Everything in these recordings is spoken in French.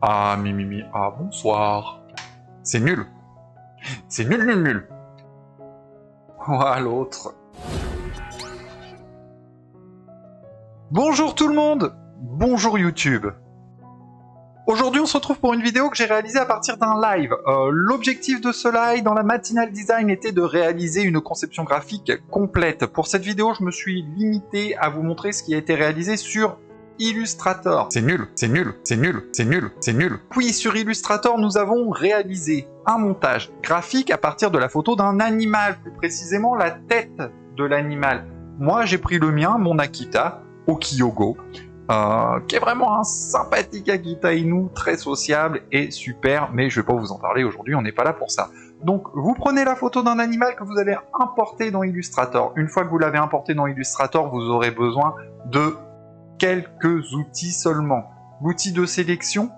Ah, Mimimi, ah, bonsoir. C'est nul. C'est nul, nul, nul. Ouah, l'autre. Bonjour tout le monde. Bonjour YouTube. Aujourd'hui, on se retrouve pour une vidéo que j'ai réalisée à partir d'un live. L'objectif de ce live dans la matinale design était de réaliser une conception graphique complète. Pour cette vidéo, je me suis limité à vous montrer ce qui a été réalisé sur Illustrator. C'est nul, c'est nul, c'est nul, c'est nul, c'est nul. Puis sur Illustrator, nous avons réalisé un montage graphique à partir de la photo d'un animal, plus précisément la tête de l'animal. Moi, j'ai pris le mien, mon Akita, Okiogo, qui est vraiment un sympathique Akita Inu, très sociable et super, mais je vais pas vous en parler aujourd'hui, on n'est pas là pour ça. Donc, vous prenez la photo d'un animal que vous allez importer dans Illustrator. Une fois que vous l'avez importé dans Illustrator, vous aurez besoin de quelques outils seulement. L'outil de sélection,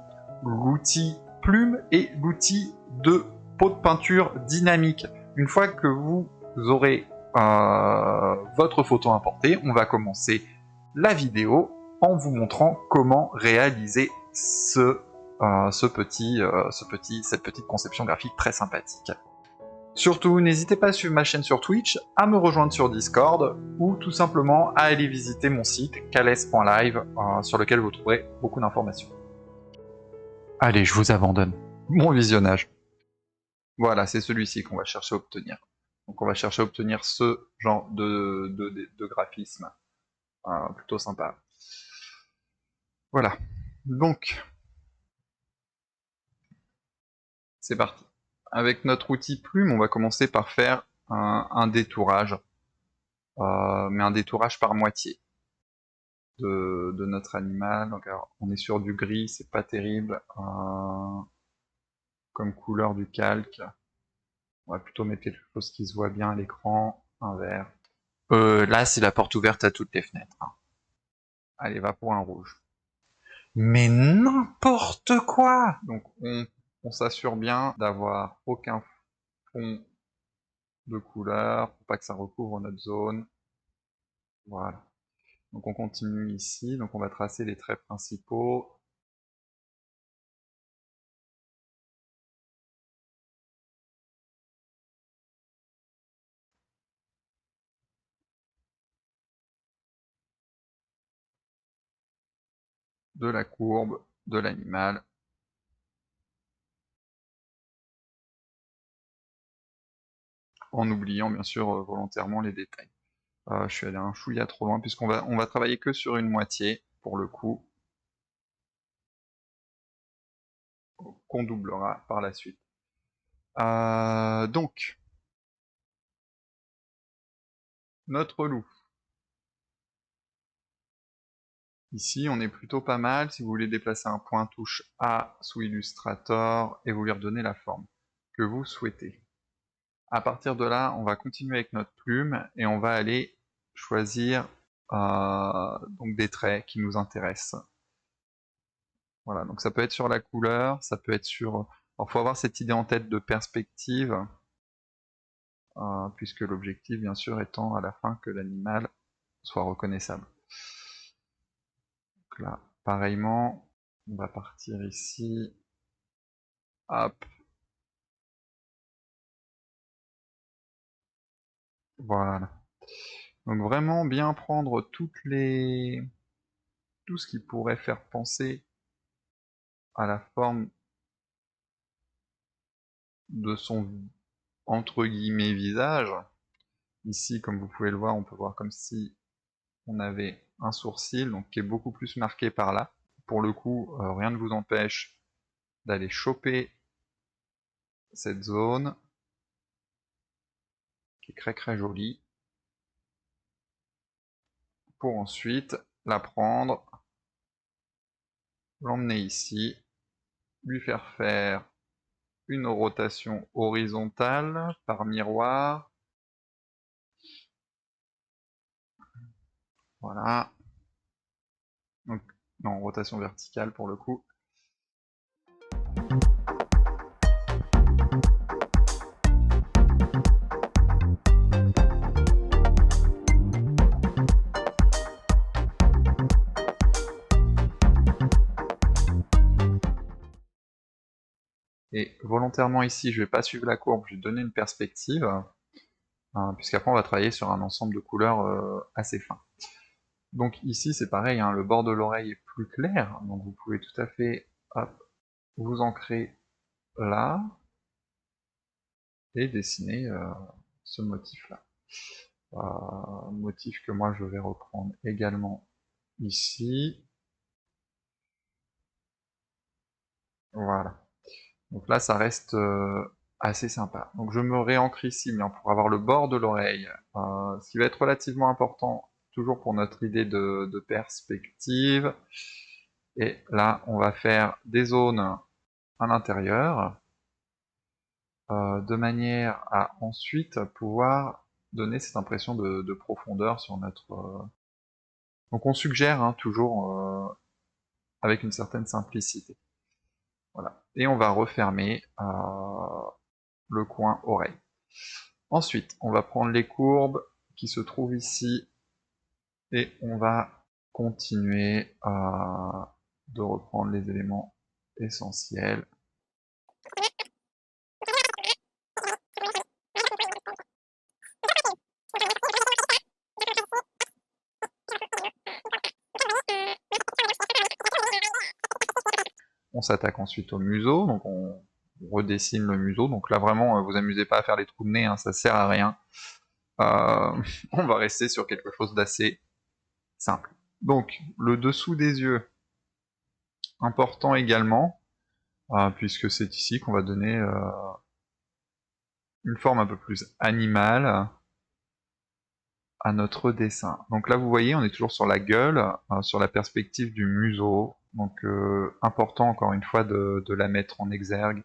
l'outil plume et l'outil de pot de peinture dynamique. Une fois que vous aurez votre photo importée, on va commencer la vidéo en vous montrant comment réaliser cette petite conception graphique très sympathique. Surtout, n'hésitez pas à suivre ma chaîne sur Twitch, à me rejoindre sur Discord, ou tout simplement à aller visiter mon site, cales.live, sur lequel vous trouverez beaucoup d'informations. Allez, je vous abandonne. Bon visionnage. Voilà, c'est celui-ci qu'on va chercher à obtenir. Donc on va chercher à obtenir ce genre de graphisme. Plutôt sympa. Voilà. Donc, c'est parti. Avec notre outil plume, on va commencer par faire un détourage, mais un détourage par moitié de notre animal. Donc, alors, on est sur du gris, c'est pas terrible comme couleur du calque. On va plutôt mettre quelque chose qui se voit bien à l'écran, un vert. Là, c'est la porte ouverte à toutes les fenêtres. Allez, va pour un rouge. Mais n'importe quoi! Donc, on s'assure bien d'avoir aucun fond de couleur, pour pas que ça recouvre notre zone. Voilà. Donc on continue ici, donc on va tracer les traits principaux. De la courbe de l'animal. En oubliant bien sûr volontairement les détails. Je suis allé un chouïa trop loin puisqu'on va travailler que sur une moitié pour le coup. Qu'on doublera par la suite. Donc, notre loup. Ici, on est plutôt pas mal si vous voulez déplacer un point touche A sous Illustrator et vous lui redonner la forme que vous souhaitez. À partir de là, on va continuer avec notre plume et on va aller choisir donc des traits qui nous intéressent. Voilà, donc ça peut être sur la couleur, ça peut être sur... Alors, faut avoir cette idée en tête de perspective, puisque l'objectif, bien sûr, étant à la fin que l'animal soit reconnaissable. Donc là, pareillement, on va partir ici. Hop. Voilà. Donc vraiment bien prendre tout ce qui pourrait faire penser à la forme de son entre guillemets visage. Ici, comme vous pouvez le voir, on peut voir comme si on avait un sourcil, donc qui est beaucoup plus marqué par là. Pour le coup, rien ne vous empêche d'aller choper cette zone, qui est très jolie, pour ensuite la prendre, l'emmener ici, lui faire une rotation horizontale par miroir. Voilà. Donc, non, rotation verticale pour le coup. Et volontairement ici, je vais pas suivre la courbe, je vais donner une perspective, puisqu'après on va travailler sur un ensemble de couleurs assez fin. Donc ici c'est pareil, hein, le bord de l'oreille est plus clair, donc vous pouvez tout à fait hop, vous ancrer là et dessiner ce motif-là. Motif que moi je vais reprendre également ici. Voilà. Donc là ça reste assez sympa. Donc je me réancre ici, mais pour avoir le bord de l'oreille, ce qui va être relativement important, toujours pour notre idée de perspective. Et là, on va faire des zones à l'intérieur, de manière à ensuite pouvoir donner cette impression de profondeur sur notre... Donc on suggère toujours avec une certaine simplicité. Voilà. Et on va refermer le coin oreille. Ensuite, on va prendre les courbes qui se trouvent ici et on va continuer de reprendre les éléments essentiels. On s'attaque ensuite au museau, donc on redessine le museau. Donc là vraiment, vous amusez pas à faire les trous de nez, hein, ça sert à rien. On va rester sur quelque chose d'assez simple. Donc le dessous des yeux, important également, puisque c'est ici qu'on va donner une forme un peu plus animale à notre dessin. Donc là vous voyez, on est toujours sur la gueule, sur la perspective du museau. Donc important encore une fois de la mettre en exergue.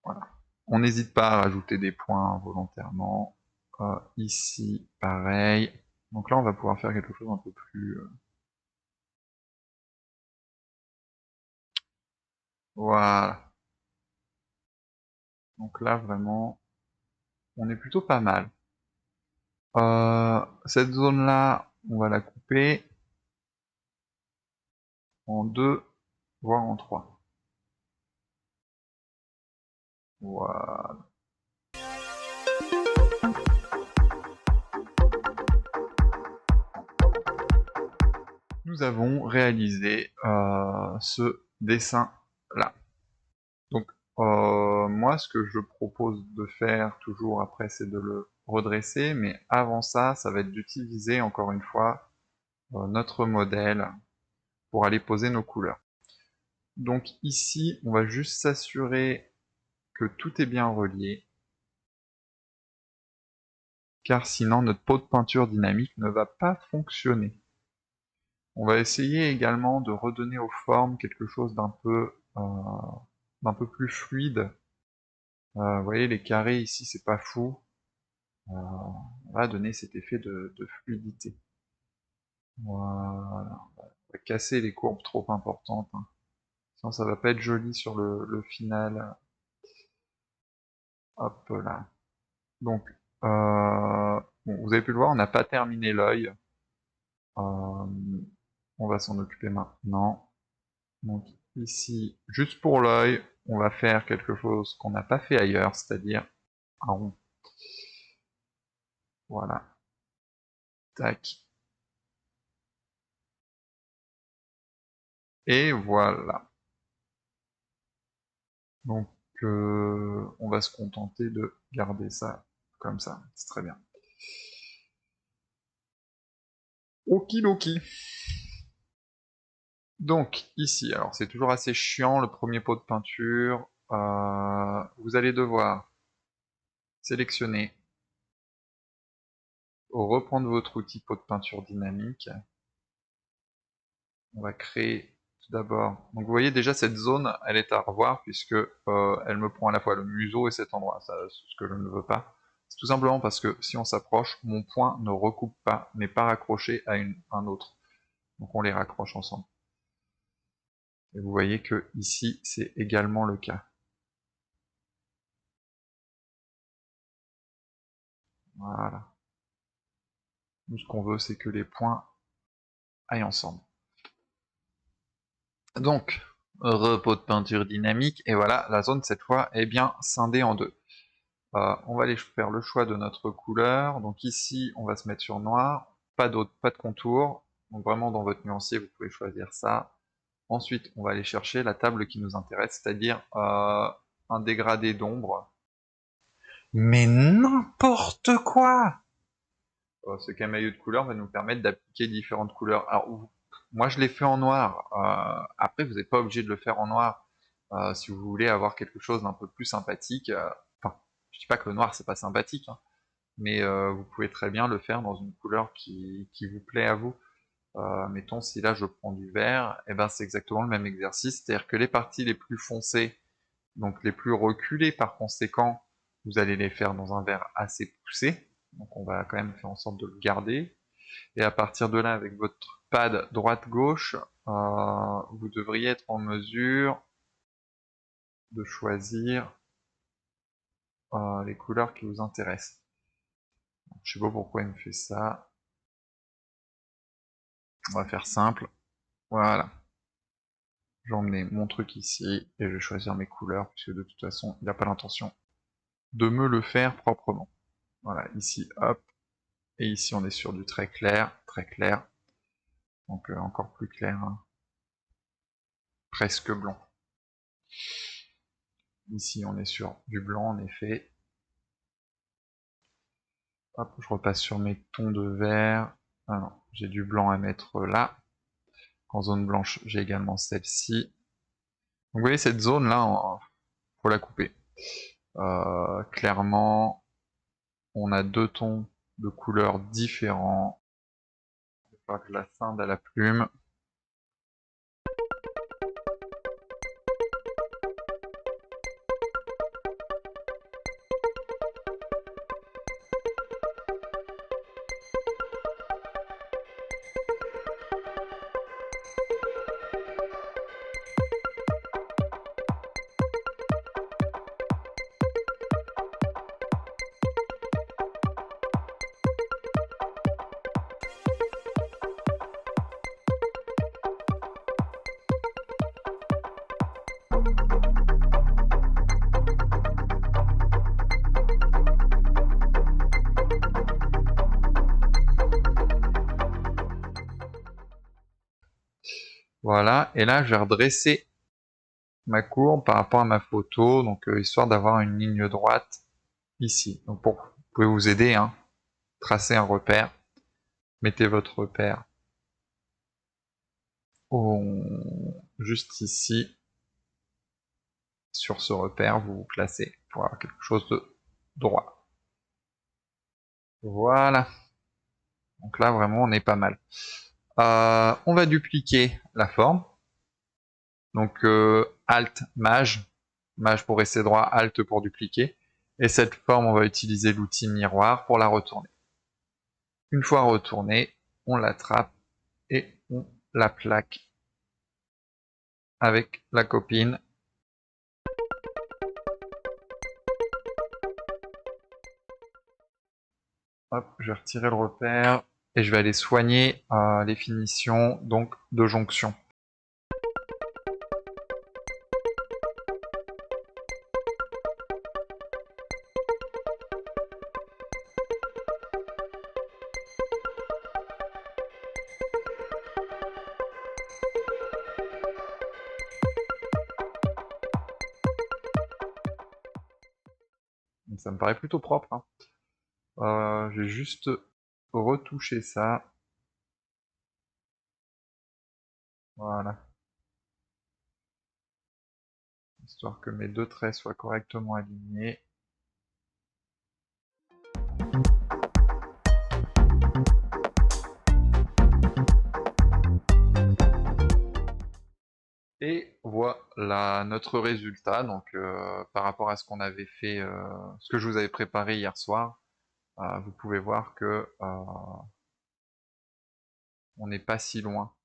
Voilà. On n'hésite pas à rajouter des points volontairement. Ici, pareil. Donc là, on va pouvoir faire quelque chose un peu plus... Voilà. Donc là, vraiment, on est plutôt pas mal. Cette zone-là, on va la couper en 2, voire en 3. Voilà. Nous avons réalisé ce dessin-là. Donc, moi, ce que je propose de faire toujours après, c'est de le redresser, mais avant ça, ça va être d'utiliser encore une fois notre modèle pour aller poser nos couleurs. Donc ici, on va juste s'assurer que tout est bien relié, car sinon notre pot de peinture dynamique ne va pas fonctionner. On va essayer également de redonner aux formes quelque chose d'un peu plus fluide. Vous voyez, les carrés ici, c'est pas fou. On va donner cet effet de fluidité. Voilà. On va casser les courbes trop importantes. Sinon ça va pas être joli sur le final. Hop là. Donc, bon, vous avez pu le voir, on n'a pas terminé l'œil. On va s'en occuper maintenant. Donc ici, juste pour l'œil, on va faire quelque chose qu'on n'a pas fait ailleurs, c'est-à-dire un rond. Voilà. Tac. Et voilà. Donc on va se contenter de garder ça comme ça, c'est très bien. Okidoki. Donc ici, alors c'est toujours assez chiant le premier pot de peinture. Vous allez devoir sélectionner, reprendre votre outil pot de peinture dynamique. On va créer tout d'abord. Donc vous voyez déjà cette zone, elle est à revoir puisque elle me prend à la fois le museau et cet endroit. Ça, c'est ce que je ne veux pas. C'est tout simplement parce que si on s'approche, mon point ne recoupe pas, n'est pas raccroché à un autre. Donc on les raccroche ensemble. Et vous voyez que ici c'est également le cas. Voilà. Nous ce qu'on veut c'est que les points aillent ensemble. Donc, repos de peinture dynamique, et voilà, la zone cette fois est bien scindée en deux. On va aller faire le choix de notre couleur, donc ici on va se mettre sur noir, pas de contour, donc vraiment dans votre nuancier vous pouvez choisir ça. Ensuite on va aller chercher la table qui nous intéresse, c'est-à-dire un dégradé d'ombre. Mais n'importe quoi! Ce camailleux de couleurs va nous permettre d'appliquer différentes couleurs. Alors, moi je l'ai fait en noir, après vous n'êtes pas obligé de le faire en noir, si vous voulez avoir quelque chose d'un peu plus sympathique, enfin, je dis pas que le noir c'est pas sympathique, hein, mais vous pouvez très bien le faire dans une couleur qui vous plaît à vous. Mettons si là je prends du vert, et ben c'est exactement le même exercice, c'est-à-dire que les parties les plus foncées, donc les plus reculées par conséquent, vous allez les faire dans un vert assez poussé, donc on va quand même faire en sorte de le garder, et à partir de là avec votre pad droite-gauche, vous devriez être en mesure de choisir les couleurs qui vous intéressent. Je sais pas pourquoi il me fait ça, on va faire simple, voilà. Je vais emmener mon truc ici, et je vais choisir mes couleurs, puisque de toute façon, il n'a pas l'intention de me le faire proprement. Voilà, ici, hop, et ici on est sur du très clair, donc encore plus clair, hein. Presque blanc. Ici on est sur du blanc en effet. Hop, je repasse sur mes tons de vert. Ah non, j'ai du blanc à mettre là. En zone blanche, j'ai également celle-ci. Donc vous voyez cette zone là, faut la couper. Clairement, on a deux tons de couleurs différents. Il va falloir que je la scinde à la plume. Voilà, et là je vais redresser ma courbe par rapport à ma photo, donc histoire d'avoir une ligne droite ici. Donc vous pouvez vous aider, hein, tracer un repère, mettez votre repère juste ici, sur ce repère, vous vous placez pour avoir quelque chose de droit. Voilà, donc là vraiment on est pas mal. On va dupliquer la forme, donc Alt, Maj pour rester droit, Alt pour dupliquer, et cette forme on va utiliser l'outil miroir pour la retourner. Une fois retournée, on l'attrape et on la plaque avec la copine. Hop, je vais retirer le repère et je vais aller soigner les finitions donc de jonction. Ça me paraît plutôt propre, hein. Je vais juste retoucher ça. Voilà. Histoire que mes deux traits soient correctement alignés. Et voilà notre résultat, donc par rapport à ce qu'on avait fait, ce que je vous avais préparé hier soir, vous pouvez voir que on n'est pas si loin.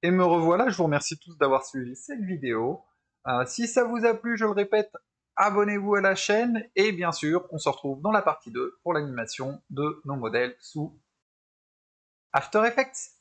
Et me revoilà, je vous remercie tous d'avoir suivi cette vidéo. Si ça vous a plu, je le répète, abonnez-vous à la chaîne, et bien sûr, on se retrouve dans la partie 2 pour l'animation de nos modèles sous After Effects.